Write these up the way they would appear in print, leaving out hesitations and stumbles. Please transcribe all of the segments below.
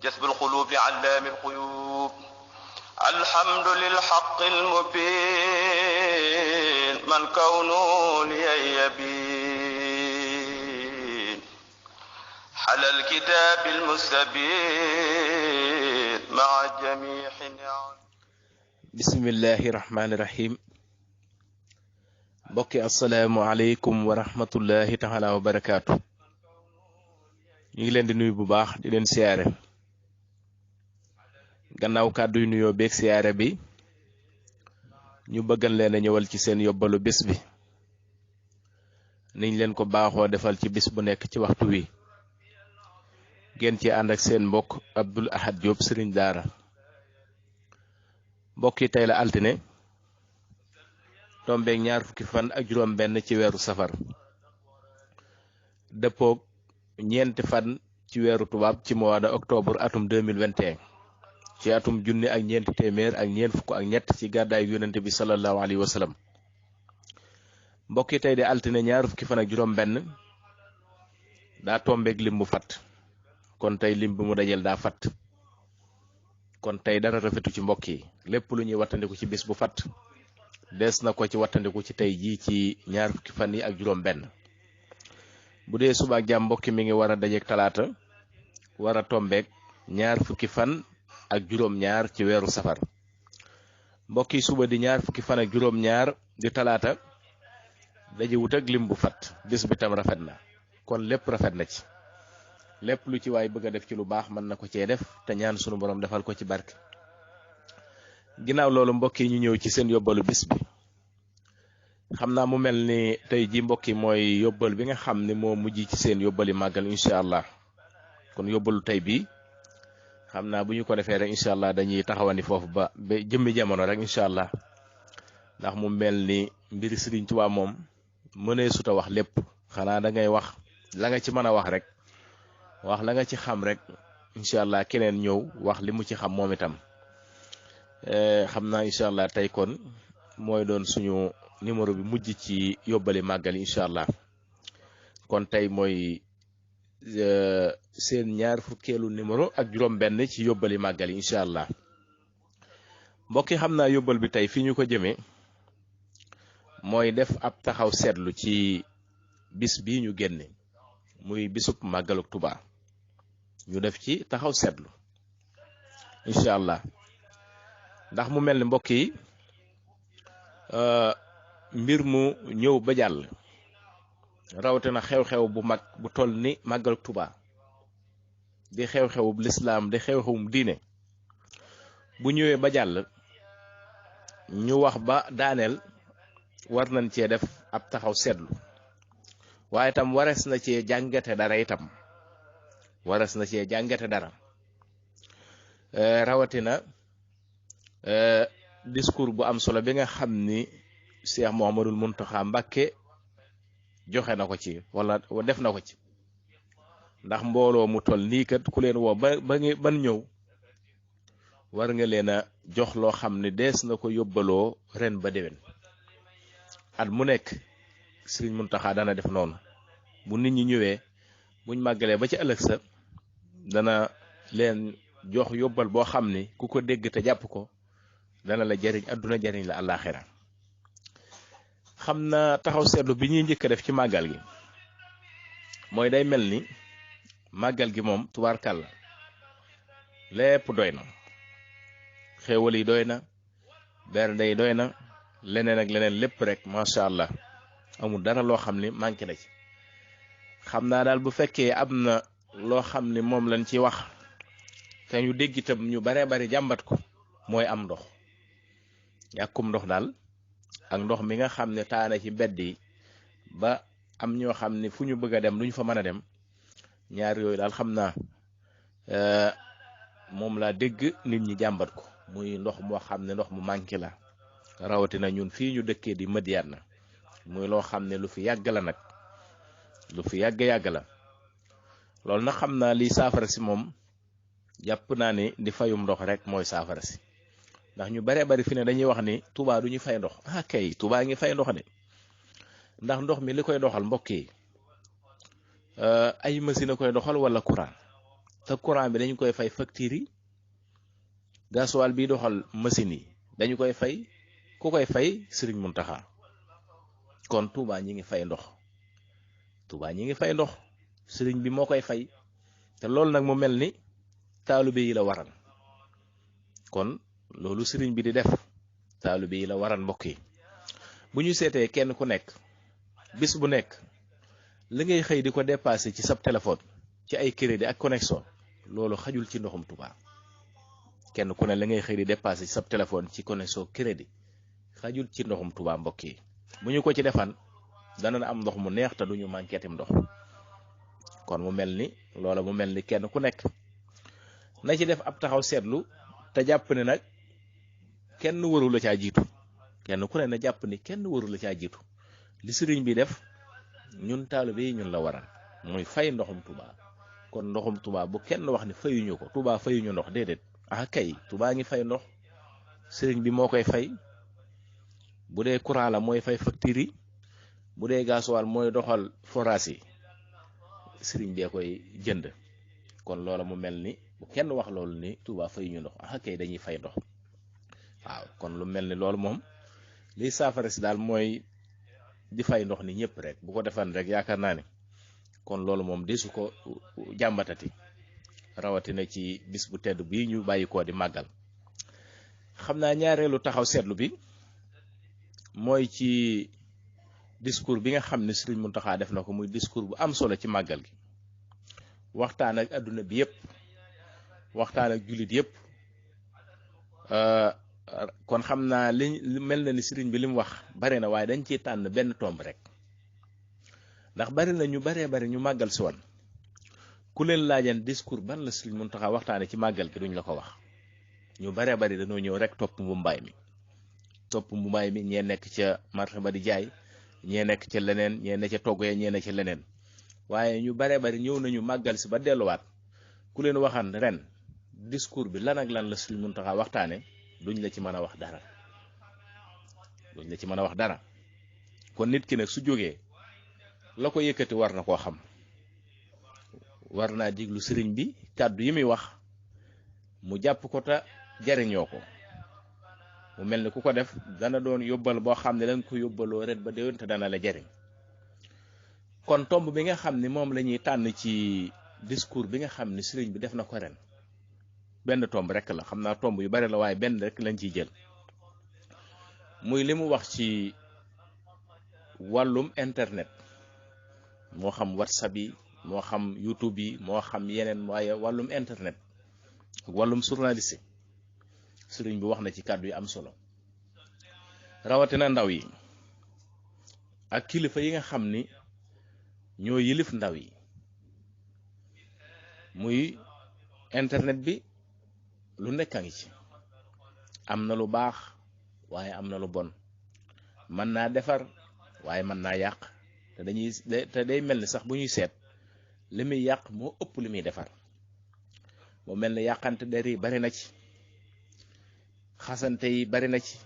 جذب القلوب علام الغيوب الحمد للحق المبين من كونه لي يبين حل الكتاب المستبين مع جميع نعم. بسم الله الرحمن الرحيم. mbokki asalaamualeykum wa rahmatullahi taala wa barakaatu. ñu ngi leen di nuyu bu baax di leen siyaare gannaaw kàddu yu nuyoo beeg siyaare bi ñu bëggan leen a ñëwal ci seen yóbbalu bés bi niñ leen ko baaxoo defal ci bis bu nekk ci waxtu wi ngeen ci ànd ak seen mbokk Abdoul Ahad Diop sëriñ daara. mbokk yi tey la altine tombeeg ñaar fukki fan ak juróom benn ci weeru safar dëppoog ñeenti fan ci weeru tubaab ci mois de octobre atum 2021 ci atum junni ak ñeenti téeméer ak ñeent fukk ak ñett ci gàddaay yonente bi sallallahu alayhi wa sallam. mbokk yi tey di altine ñaar fukki fan ak juróom benn daa tombeeg lim bu fat kon tey lim bi mu dajel daa fat kon tey dara rafetu ci mbokk yi lépp lu ñuy wattandiku ci bis bu fat des na ko ci wattandiku ci tey jii ci ñaar fukki fan yi ak juróom benn. bu dee suba ak jàmm mbokki mi ngi war a dajeeg talaata war a tombeeg ñaar fukki fan ak juróom ñaar ci weeru safar. mbokk yi suba di ñaar fukki fan ak juróom ñaar di talaata daje wut ak lim bu fat bis bi tam rafet na kon lépp rafet na ci lépp lu ci waay bëgg a def ci lu baax mën na ko cee def te ñaan sunu borom defal ko ci barke. ginnaaw loolu mbokk yi ñu ñëw ci seen yóbbalu bis bi xam naa mu mel ni tey ji mbokk yi mooy yóbbal bi nga xam ni moo mujj ci seen yóbbali màggal incha allah kon yóbbalu tey bi xam naa bu ñu ko defee rek incha allah dañuy taxawandi foofu ba jëmmi jamono rek incha allah ndax mu mel ni mbiri Sëriñ Tuubaa moom mënee suta wax lépp xanaa da ngay wax la nga ci mën a wax rek wax la nga ci xam rek incha allah keneen ñëw wax li mu ci xam moom itam. xam naa incha allah tey kon mooy doon suñu numéro bi mujj ci yóbbali màggal incha allah kon tey mooy seen ñaar fukkeelu numéro ak juróom benn ci yóbbali màggal incha allah. mbokk yi xam naa yóbbal bi tey fi ñu ko jëmee mooy def ab taxaw seetlu ci bis bi ñu génne muy bisub màggaluk Tuubaa ñu def ci taxaw seetlu incha allah. ndax mu mel ni mbokk yi mbir mu ñëw ba jàll rawatina xew-xew bu mag bu toll ni màggal Tuubaa di xew-xewub lislaam di xew-xewum diine bu ñëwee ba jàll ñu wax ba daaneel war nañ cee def ab taxaw seetlu waaye itam warees na cee jàngate dara itam warees na cee jàngate dara rawatina discours bu am solo bi nga xam ni Cheikh Mouhamadoul Mountakha Mbacké joxe na ko ci wala def na ko ci ndax mbooloo mu toll nii kat ku leen woo ban ñëw war nga leen a jox loo xam ne dees na ko yóbbaloo ren ba déwén. at mu nekk Serigne Mountakha dana def noonu bu nit ñi ñëwee buñ màggalee ba ci ëllëg sa dana leen jox yóbbal boo xam ni ku ko dégg te jàpp ko dana la jariñ adduna jariñ la àllaaxira. xam na taxaw seetlu bi ñuy njëkk a def ci màggal gi mooy day mel ni màggal gi moom tubaarkàlla lépp doy na xéewal yi doy na bernde yi doy na leneen ak leneen lépp rek macha allah amul dara loo xam ni manqué na ci. xam naa daal bu fekkee am na loo xam ni moom lañ ci wax te ñu dégg itam ñu baree bari jàmbat ko mooy am ndox. ñàkkum ndox daal ak ndox mi nga xam ne taana ci mbedd yi ba am ñoo xam ne fu ñu bëgg a dem duñ fa mën a dem ñaar yooyu daal xam naa moom laa dégg nit ñi jàmbat ko muy ndox moo xam ne ndox mu manqué la rawatina ñun fii ñu dëkkee di Madiyana muy loo xam ne lu fi yàgg la nag lu fi yàgg la loolu nag xam naa liy saafara si moom jàpp naa ni di fayum ndox rek mooy saafara si. ndax ñu baree bari fi ne dañuy wax ni Touba du ñu fay ndox kay Touba ngi fay ndox de ndax ndox mi li koy doxal mbokk yi ay machine a koy doxal wala courant te courant bi dañu koy fay facture yi gasoil bi doxal machine yi dañu koy fay ku koy fay Serigne Mountakha kon Touba ñi ngi fay ndox Touba ñi ngi fay ndox Serigne bi moo koy fay te loolu nag mu mel ni taalibe yi la waral kon loolu Serigne bi di def taalibe yi la waral mbokk yi bu ñu seetee kenn ku nekk bis bu nekk li ngay xëy di ko dépassé ci sab téléphone ci ay crédit ak connexion loolu xajul ci ndoxum Touba kenn ku ne la ngay xëy di dépassé ci sab téléphone ci connexion crédit xajul ci ndoxum Touba mbokk yi bu ñu ko ci defan dana am ndox mu neex te duñu manquétim ndox kon mu mel ni loola mu mel ni kenn ku nekk na ci def ab taxaw seetlu te jàpp ne nag kenn waru la caa jiitu kenn ku ne na jàpp ni kenn waru la caa jiitu li sëriñ bi def ñun taalibe yi ñun la waral muy fay ndoxum Touba kon ndoxum Touba bu kenn wax ni fayuñu ko Touba fayuñu ndox déedéet ah kay Touba ngi fay ndox sëriñ bi moo koy fay bu dee courant la mooy fay facture yi bu dee gasoil mooy doxal forage yi sëriñ bee koy jënd kon loola mu mel ni bu kenn wax loolu ni Touba fayuñu ndox ah kay dañuy fay ndox waaw kon lu mel ni loolu moom liy saafara si daal mooy di fay ndox ni ñëpp rek bu ko defan rek yaakaar naa ne kon loolu moom desu ko jàmbatati rawatina ci bis bu tedd bii ñu bàyyi ko di màggal xam naa ñaareelu taxaw seetlu bi mooy ci discours bi nga xam ne Serigne Mountakha def na ko muy discours bu am solo ci màggal gi waxtaan ak adduna bi yëpp waxtaan ak jullit yëpp kon xam naa li mel na ni Serigne bi li mu wax bare na waaye dañ ciy tànn benn tomb rek ndax bari na ñu baree bari ñu màggal si woon ku leen laajan discours ban la Serigne Mountakha waxtaane ci màggal gi duñ la ko wax ñu baree bari dañoo ñëw rek topp mbumbaay mi ñee nekk ca marché ba di jaay ñee nekk ca leneen ñee ne ca togg ya ñee ne ca leneen waaye ñu baree bari ñëw nañu màggal si ba delluwaat ku leen waxan ren discours bi lan ak lan la Serigne Mountakha waxtaane duñ la ci mën a wax dara kon nit ki nag su jógee la ko yëkkati war na koo xam war naa diglu sëriñ bi kàddu yi muy wax mu jàpp ko te jariñoo ko mu mel ni ku ko def dana doon yóbbal boo xam ne danga ko yóbbaloo ret ba déwén te dana la jariñ kon tomb bi nga xam ni moom la ñuy tànn ci discours bi nga xam ni sëriñ bi def na ko ren benn tomb rek la xam naa tomb yu bari la waaye benn rek lañ ciy jël muy li mu wax ci wàllum internet moo xam WhatsApp yi moo xam YouTube yi moo xam yeneen waaye wàllum internet ak wàllum journaliste sëriñ bi wax na ci kàddu yi am solo rawatina ndaw yi ak kilifa yi nga xam ni ñoo yilif ndaw yi muy internet bi lu nekk a ngi ci am na lu baax waaye am na lu bon mën naa defar waaye mën naa yàq te day mel ni sax bu ñuy seet li muy yàq moo ëpp li muy defar moo mel ni yàqante der yi bari na ci xasante yi bari na ci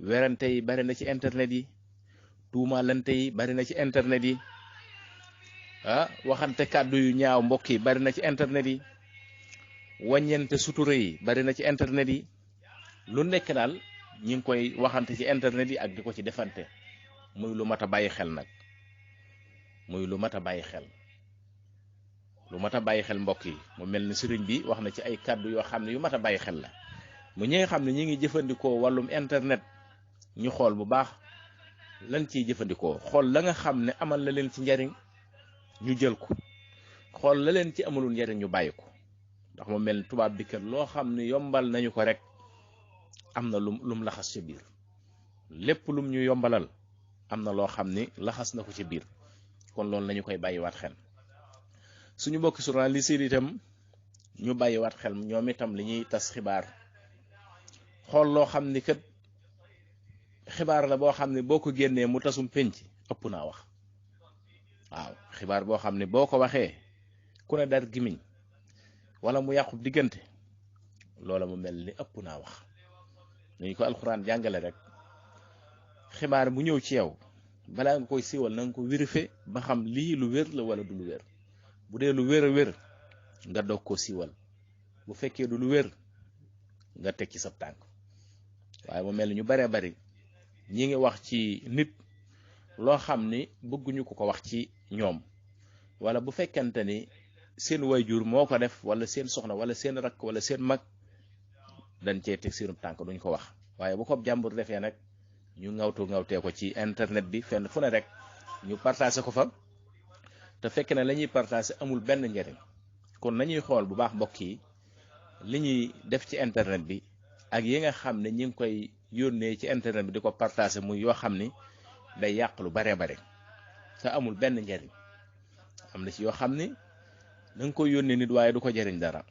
werante yi bari na ci internet yi tuumaalante yi bari na ci internet yi waxante kàddu yu ñaaw mbokk yi bari na ci internet yi wàññente sutura yi bari na ci internet yi lu nekk daal ñi ngi koy waxante ci internet yi ak di ko ci defante muy lu mat a bàyyi xel nag lu mat a bàyyi xel mbokk yi mu mel ni sëriñ bi wax na ci ay kàddu yoo xam ne yu mat a bàyyi xel la mu ñi nga xam ne ñi ngi jëfandikoo wàllum internet ñu xool bu baax lan ciy jëfandikoo xool la nga xam ne amal la leen ci njariñ ñu jël ko xool la leen ci amalul njariñ ñu bàyyi ko ndax mu mel ni tubaab bi kat loo xam ne yombal nañu ko rek am na lum laxas ca biir lépp lum ñu yombalal am na loo xam ni laxas na ko ci biir kon loolu nañu koy bàyyiwaat xel suñu bokki journaliste yi itam ñu bàyyiwaat xel ñoom itam li ñuy tas xibaar xool loo xam ni kat xibaar la boo xam ne boo ko génnee mu tasum penc ëpp naa wax waaw xibaar boo xam ne boo ko waxee ku ne dar gimiñ wala mu yàqub diggante loola mu mel ni ëpp naa wax nañu ko alxuraan jàngale rek xibaar bu ñëw ci yow balaa nga koy siiwal na nga ko vérifier ba xam lii lu wér la wala du lu wér bu dee lu wér a wér nga doog ko siiwal bu fekkee du lu wér nga teg ci sab tànk waaye mu mel ni ñu baree bari ñi ngi wax ci nit loo xam ni bëgguñu ko wax ci ñoom wala bu fekkente ni seen wayjur moo ko def wala seen soxna wala seen rakk wala seen mag dañ cee teg seenu tànk duñ ko wax waaye bu ko jàmbur defee nag ñu ngawtee ko ci internet bi fenn fu ne rek ñu partagé ko fa te fekk na la ñuy partagé amul benn njariñ kon nañuy xool bu baax mbokk yi li ñuy def ci internet bi ak yi nga xam ne ñi ngi koy yónnee ci internet bi di ko partagé muy yoo xam ni day yàq lu baree bare te amul benn njariñ am na ci yoo xam ni da nga koy yónnee nit waaye du ko jariñ dara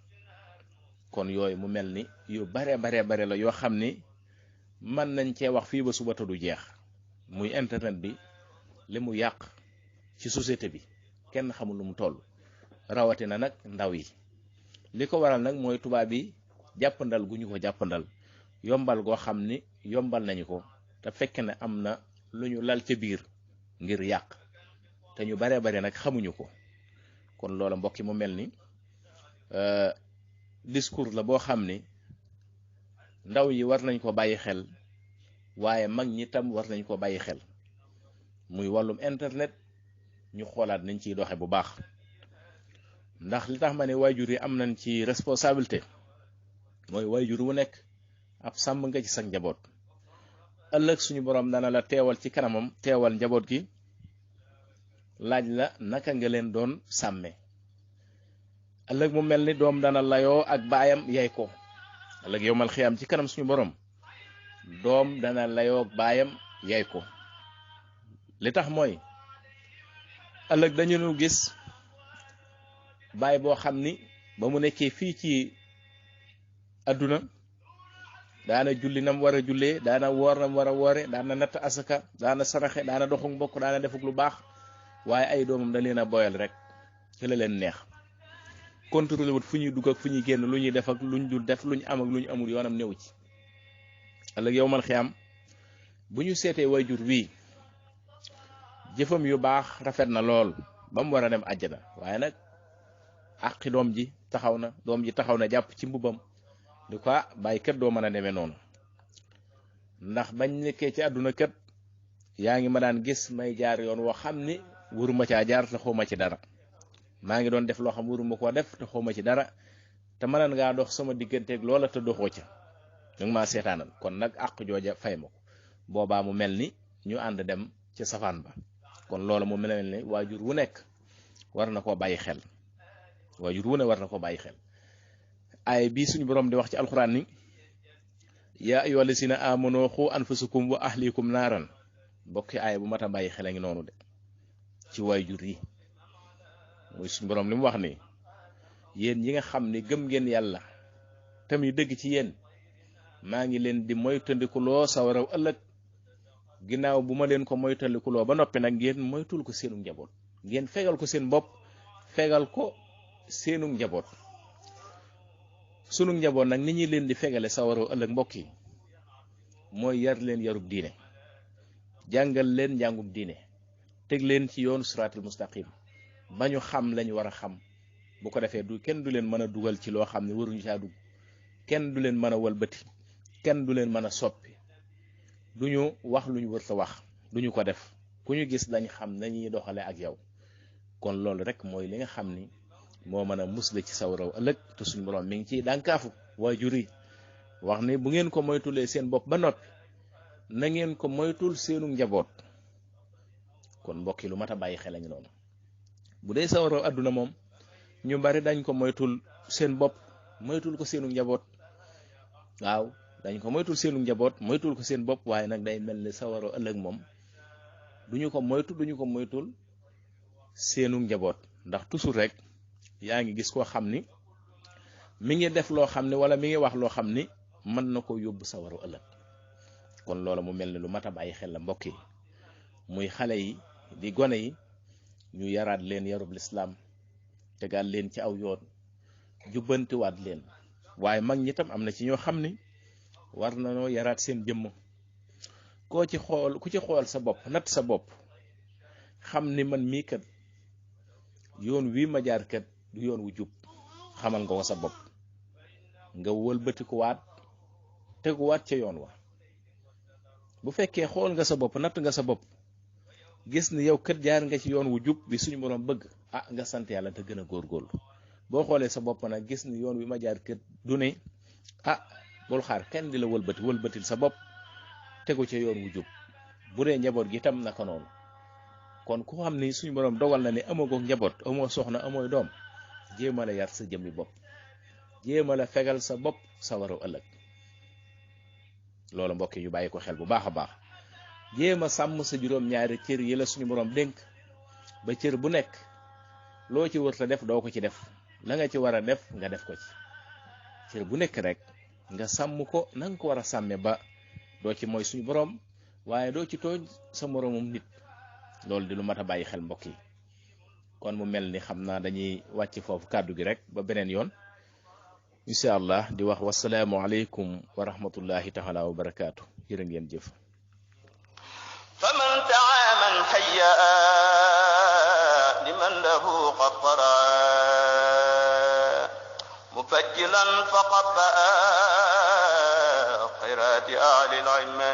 kon yooyu mu mel ni yu bare la yoo xam ni mën nañ cee wax fii ba suba te du jeex muy internet bi li mu yàq ci société bi kenn xamul lu mu toll rawatina nag ndaw yi li ko waral nag mooy tubaab bi jàppandal gu ñu ko jàppandal yombal goo xam ni yombal nañu ko te fekk ne am na lu ñu lal ca biir ngir yàq te ñu bare nag xamuñu ko kon loola mbokki mu mel ni discours la boo xam ni ndaw yi war nañ ko bàyyi xel waaye mag ñi tam war nañ ko bàyyi xel muy wàllum internet ñu xoolaat nañ ciy doxe bu baax ndax li tax ma ne waajur yi am nañ ci responsabilité mooy waajur wu nekk ab sàmm nga ci sa njaboot ëllëg suñu borom dana la teewal ci kanamam teewal njaboot gi laaj la naka nga leen doon sàmme ëllëg mu mel ni doom dana layoo ak baayam yay ko ëllëg yowmal xiyaam ci kanam suñu borom doom dana layoo ak baayam yay ko li tax mooy ëllëg dañu nu gis baay boo xam ni ba mu nekkee fii ci adduna daana julli nam war a jullee daana woor nam war a woore daana natt asaka daana saraxe daana doxuk mbokk daana defuk lu baax waaye ay doomam da leen a boyal rek ci la leen neex contrôlé wut fu ñuy dugg ak fu ñuy génn lu ñuy def ak luñ dul def luñ am ak luñ amul yoonam néew ci ëllëg yowmal xiyaam bu ñu seetee wayjur wii jëfam yu baax rafet na lool ba mu war a dem àjjana waaye nag àqi doom ji taxaw na jàpp ci mbubam di ko bàyyi kët doo mën a demee noonu ndax bañ nekkee ci àdduna kët yaa ngi ma daan gis may jaar yoon woo xam ni waruma caa jaar te xawma ci dara maa ngi doon def loo xam waruma koo def te xawma ci dara te mënan ngaa dox sama digganteeg loola te doxoo ca ñu ngi maa seetaanal kon nag àq jooja fay ma ko boobaa mu mel ni ñu ànd dem ci safaan ba kon loola mu mel ni waajur wu nekk war na koo bàyyi xel waajur wu ne war na koo bàyyi xel ay bii suñu borom di wax ci alxuraan ni yaa ayyuhal lazina amanu qu anfusakum wa ahlikum naaran bokki aay bu mat a bàyyi xel a ngi noonu de ci waajur yi muy suñu borom li mu wax ni yéen ñi nga xam ni gëm ngeen yàlla tamit dëgg ci yéen maa ngi leen di moytandikuloo sawaraw ëllëg ginnaaw bu ma leen ko moytandikuloo ba noppi nag ngeen moytul ko seenu njaboot ngeen fegal ko seen bopp fegal ko seenu njaboot sunu njaboot nag ni ñi leen di fegale sawaraw ëllëg mbokk yi mooy yar leen yarub diine jàngal leen njàngum diine teg leen ci yoonu siraatul mustaqim ba ñu xam lañu war a xam bu ko defee kenn du leen mën a dugal ci loo xam ne waruñu caa dugg kenn du leen mën a walbati kenn du leen mën a soppi duñu wax lu ñu wërta wax duñu ko def ku ñu gis dañ xam nañuy doxale ak yow kon loolu rek mooy li nga xam ni moo mën a musle ci sawaraw ëllëg te suñu borom mi ngi ciy dànkaafu waajur yi wax ni bu ngeen ko moytulee seen bopp ba noppi na ngeen ko moytul seenu njaboot kon mbokki lu mat a bàyyi xel a ngi noonu bu dee sawaraw adduna moom ñu bari dañ ko moytul seen bopp moytul ko seenu njaboot waaw dañ ko moytul seenu njaboot moytul ko seen bopp waaye nag day mel ni sawaraw ëllëg moom duñu ko moytul seenu njaboot ndax toujours rek yaa ngi gis koo xam ni mi ngi def loo xam ni wala mi ngi wax loo xam ni mën na ko yóbbu sawaraw ëllëg kon loola mu mel ni lu mat a bàyyi xel la mbokk yi muy xale yi di gone yi ñu yaraat leen yarub lislaam tegaat leen ci aw yoon jubbantiwaat leen waaye mag ñi tam am na ci ñoo xam ni war nañoo yaraat seen jëmm ku ci xool sa bopp natt sa bopp xam ni man mii kat yoon wii ma jaar kat du yoon wu jub xamal nga ko sa bopp nga wëlbatikuwaat teguwaat ca yoon wa. bu fekkee xool nga sa bopp natt nga sa bopp gis ni yow kët jaar nga ci yoon wu jub bi suñu borom bëgg nga sant yàlla te gën a góorgóorlu. boo xoolee sa bopp nag gis ni yoon wi ma jaar kët du ne bul xaar kenn di la wëlbatil sa bopp tegu ca yoon wu jub. bu dee njaboot gi tam naka noonu. kon ku xam ni suñu borom dogal na ni amagoo njaboot amoo soxna amooy doom jéem a la yar sa jëmmi bopp jéem a la fegal sa bopp sa waru ëllëg. loolu mbokk yi ñu bàyyi ko xel bu baax a baax. jéem a sàmm sa juróom-ñaari cër yi la suñu borom dénk ba cër bu nekk loo ci wër ta def doo ko ci def la nga ci war a def nga def ko ci. cër bu nekk rek nga sàmm ko na nga ko war a sàmme ba doo ci mooy suñu borom waaye doo ci tooñ sa moromum nit. loolu di lu mat a bàyyi xel mbokk yi. kon mu mel ni xam naa dañuy wàcc foofu kàddu gi rek ba beneen yoon incha allah di wax wasalaamu aleykum wa rahmatullahi taala wa barakaatu. jërë ngeen jëf. faman taaman hayya liman lahu qattara mufajjilan faqabba xayraati ahli al-ilmi